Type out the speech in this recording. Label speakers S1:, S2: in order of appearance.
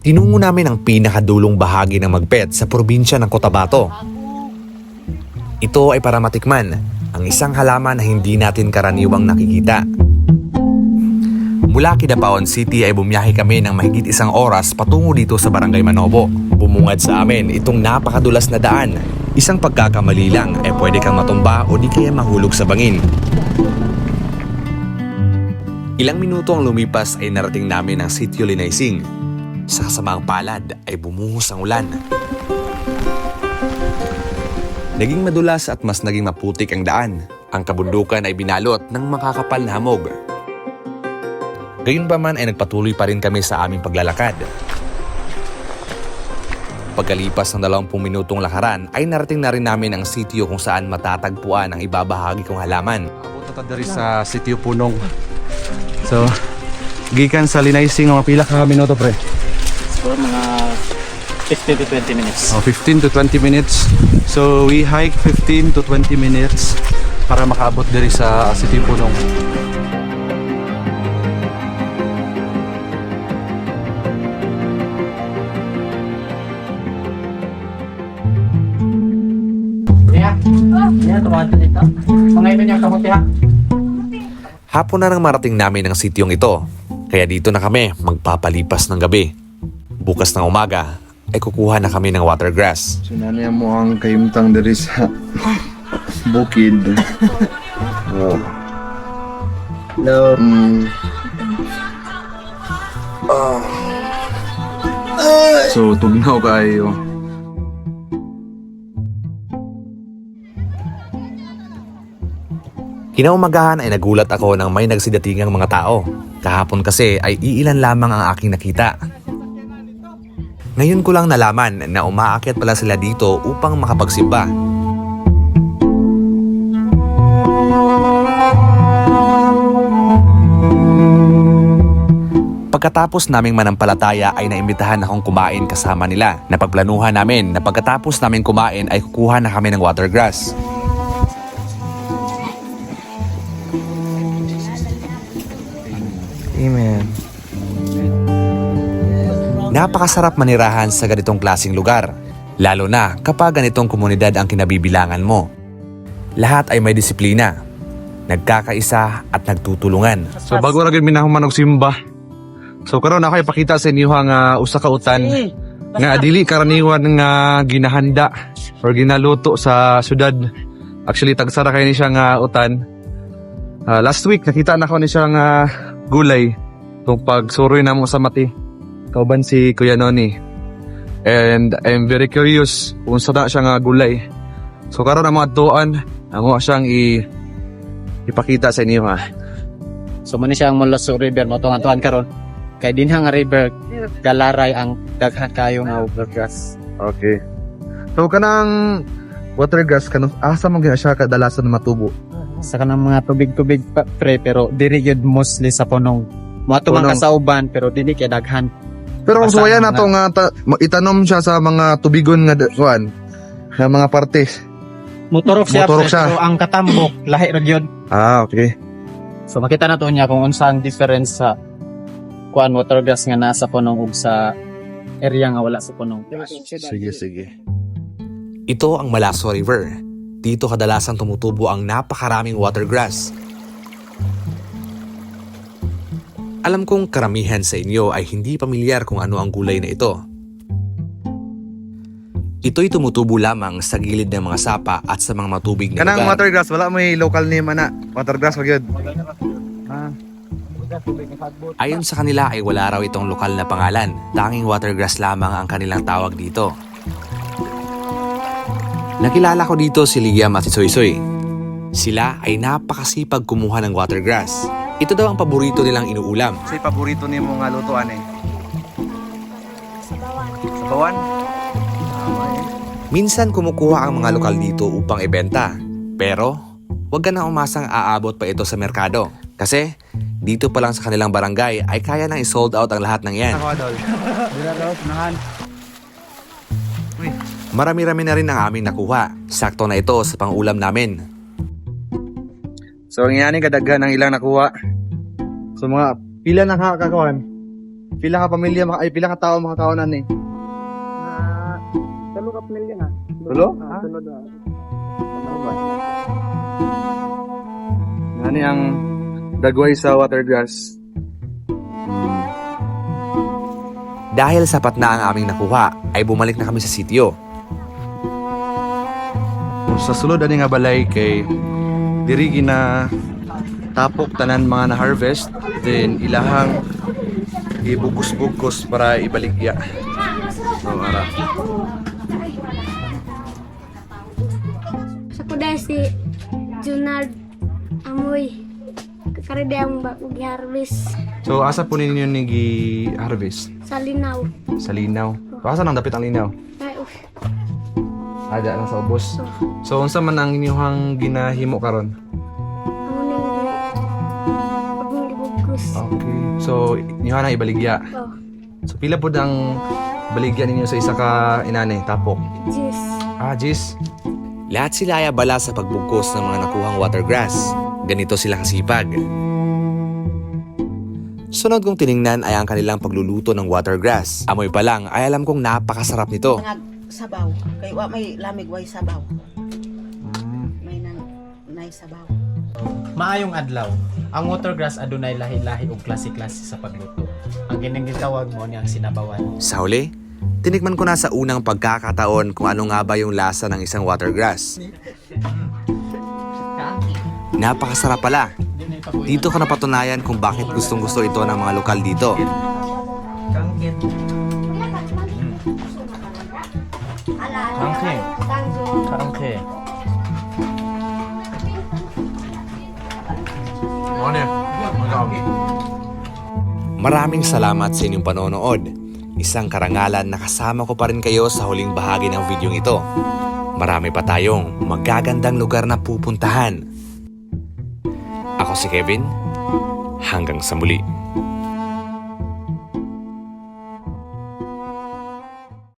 S1: Tinungo namin ang pinakadulong bahagi ng Magpet sa probinsya ng Cotabato. Ito ay para matikman ang isang halaman na hindi natin karaniwang nakikita. Mula Kidapawan City ay bumiyahe kami ng mahigit 1 oras patungo dito sa Barangay Manobo. Bumungad sa amin itong napakadulas na daan. Isang pagkakamali lang ay pwede kang matumba o di kaya mahulog sa bangin. Ilang minuto ang lumipas ay narating namin ang Sitio Linaysing. Sa kasamaang palad ay bumuhos ang ulan. Naging madulas at mas naging maputik ang daan. Ang kabundukan ay binalot ng makakapal na hamog. Gayunpaman ay nagpatuloy pa rin kami sa aming paglalakad. Pagkalipas ng 20 minutong lakaran ay narating na rin namin ang sitio kung saan matatagpuan ang ibabahagi kong halaman.
S2: Abot na dari sa Sitio Punong. So, gikan sa Linaysing mga pila ka minuto pre?
S3: For mga 15 to 20 minutes.
S2: 15 to 20 minutes. So, we hike 15 to 20 minutes para makaabot dari sa Sitio Punong.
S1: Hapon na nang marating namin ang sityong ito, kaya dito na kami magpapalipas ng gabi. Bukas ng umaga ay kukuha na kami ng watergrass.
S4: So nanay mo ang kayumtang dari sa bukid. Oh.
S3: Hello.
S4: So tugnaw kayo.
S1: Kinaumagahan ay nagulat ako nang may nagsidatingang mga tao. Kahapon kasi ay iilan lamang ang aking nakita. Ngayon ko lang nalaman na umaakyat pala sila dito upang makapagsimba. Pagkatapos naming manampalataya ay naimbitahan akong kumain kasama nila. Napagplanuhan namin na pagkatapos namin kumain ay kukuha na kami ng watergrass.
S4: Amen.
S1: Napakasarap manirahan sa ganitong klaseng lugar, lalo na kapag ganitong komunidad ang kinabibilangan mo. Lahat ay may disiplina, nagkakaisa at nagtutulungan.
S2: So, bago na gid minahuman og simba. So, karon ako ipakita sa inyo nga usa ka utan nga dili karaniwan nga ginahanda or ginaluto sa syudad. Actually, tagsara kay ni siya nga utan. Last week nakita na ko ni siya nga gulay tong pagsuroy namo sa mati. Kauban si Kuya Noni. And I'm very curious kung saan siya nga gulay. So karon ang mga tuan, amo siyang ipakita sa inyo ha.
S3: So muna siya ang Moloso River mo tuan karon. Kay dinha nga river galaray ang daghan kayo nga watergrass.
S2: Okay. So kanang watergrass kanang asa man gyud siya kadalasan matubo.
S3: Sa kanang mga tubig-tubig pre pero diri gyud mostly sa punong. Moato man
S2: Punong.
S3: kasauban pero dili kay daghan.
S2: Pero kung
S3: Basta
S2: suwaya
S3: mga-
S2: na to nga itanom siya sa mga tubigon nga kuan, nga mga parte.
S3: Motorok siya,
S2: Motorok
S3: pre,
S2: siya.
S3: pero ang katambok lahi ra gyud.
S2: Okay.
S3: So makita na to niya kung unsa ang difference sa kuan watergrass nga nasa punong ug sa area nga wala sa punong.
S2: Sige.
S1: Ito ang Malaso River. Dito kadalasan tumutubo ang napakaraming watergrass. Alam kong karamihan sa inyo ay hindi pamilyar kung ano ang gulay na ito. Ito'y tumutubo lamang sa gilid ng mga sapa at sa mga matubig na
S2: Kanang
S1: lugar.
S2: watergrass wala may local name ana. Watergrass wa gyud.
S1: Ayon sa kanila ay wala raw itong lokal na pangalan. Tanging watergrass lamang ang kanilang tawag dito. Nakilala ko dito si Liam at si Soysoy. Sila ay napakasipag kumuha ng watergrass. Ito daw ang paborito nilang inuulam.
S2: Say paborito nimo nga lutuan eh. Sa bawan.
S1: Minsan kumukuha ang mga lokal dito upang ibenta. Pero huwag ka na umasang aabot pa ito sa merkado. Kasi dito pa lang sa kanilang barangay ay kaya nang i-sold out ang lahat ng yan. Marami-rami na rin ang aming nakuha. Sakto na ito sa pang-ulam namin.
S2: So ang yani kadaghan ang ilang nakuha. So mga pila na kakakuan. Pila ka pamilya, pila ka tao mga kaonan ni?
S3: Tulo ka pamilya nga.
S2: Tulo?
S3: Tulo na.
S2: Ano ang dagway sa watergrass?
S1: Dahil sapat na ang aming nakuha, ay bumalik na kami sa sitio.
S2: Sa sulod ani nga balay kay diri gina tapok tanan mga na-harvest, then ilahang ibugos-bugos para ibaligya. So, ara.
S5: Sa kuda si Junard Amoy. Karede ang bagong harvest
S2: So, asa po ninyo ni gi-harvest?
S5: sa linaw.
S2: Sa linaw. Asa nang dapit ang linaw?
S5: Ay,
S2: Ada lang sa ubos. So, unsa man ang inyong ginahimo karon?
S5: Abong ibugos.
S2: Okay. So, inyo na ibaligya.
S5: Oh,
S2: So, pila po ang baligya ninyo sa isa ka inani, tapok?
S5: jeez.
S2: Jis.
S1: Lahat sila ay abala sa pagbugkos ng mga nakuhang watergrass. Ganito sila kasipag. Sunod kong tiningnan ay ang kanilang pagluluto ng watergrass. Amoy pa lang ay alam kong napakasarap nito.
S6: Mga sabaw. Kay wa may lamig way sabaw. May nay sabaw.
S3: Maayong adlaw. Ang watergrass adunay lahi-lahi ug klase-klase sa pagluto. Ang ginagitawag mo ni ang sinabawan.
S1: Sa huli, tinikman ko na sa unang pagkakataon kung ano nga ba yung lasa ng isang watergrass. Napakasarap pala. Dito ko napatunayan kung bakit gustong-gusto ito ng mga lokal dito.
S3: Karangke.
S1: Maraming salamat sa inyong panonood. Isang karangalan na kasama ko pa rin kayo sa huling bahagi ng video ito. Marami pa tayong magagandang lugar na pupuntahan. Ako si Kevin. Hanggang sa muli.